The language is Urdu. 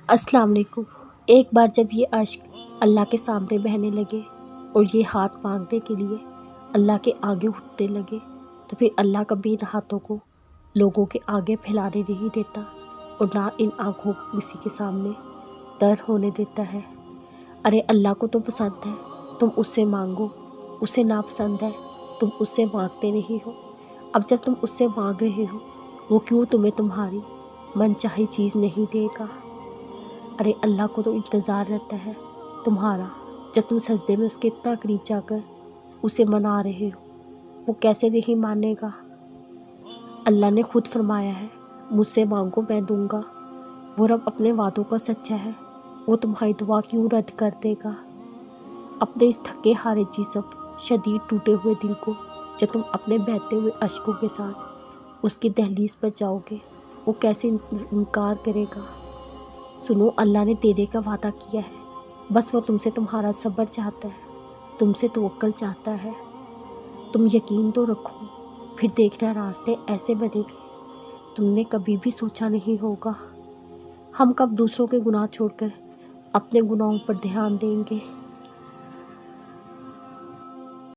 السلام علیکم۔ ایک بار جب یہ عشق اللہ کے سامنے بہنے لگے اور یہ ہاتھ مانگنے کے لیے اللہ کے آگے اٹھنے لگے تو پھر اللہ کبھی ان ہاتھوں کو لوگوں کے آگے پھیلانے نہیں دیتا اور نہ ان آنکھوں کو کسی کے سامنے تر ہونے دیتا ہے۔ ارے اللہ کو تو پسند ہے تم اس سے مانگو، اسے ناپسند ہے تم اس سے مانگتے نہیں ہو۔ اب جب تم اس سے مانگ رہے ہو وہ کیوں تمہیں تمہاری من چاہی چیز نہیں دے گا؟ ارے اللہ کو تو انتظار رہتا ہے تمہارا، جب تم سجدے میں اس کے اتنا قریب جا کر اسے منا رہے ہو، وہ کیسے نہیں مانے گا؟ اللہ نے خود فرمایا ہے مجھ سے مانگو میں دوں گا۔ وہ رب اپنے وعدوں کا سچا ہے، وہ تمہاری دعا کیوں رد کر دے گا؟ اپنے اس تھکے ہارے جسم، شدید ٹوٹے ہوئے دل کو جب تم اپنے بہتے ہوئے اشکوں کے ساتھ اس کی دہلیز پر جاؤ گے وہ کیسے انکار کرے گا؟ سنو، اللہ نے دینے کا وعدہ کیا ہے، بس وہ تم سے تمہارا صبر چاہتا ہے، تم سے توکل چاہتا ہے۔ تم یقین تو رکھو، پھر دیکھنا راستے ایسے بنے گے تم نے کبھی بھی سوچا نہیں ہوگا۔ ہم کب دوسروں کے گناہ چھوڑ کر اپنے گناہوں پر دھیان دیں گے؟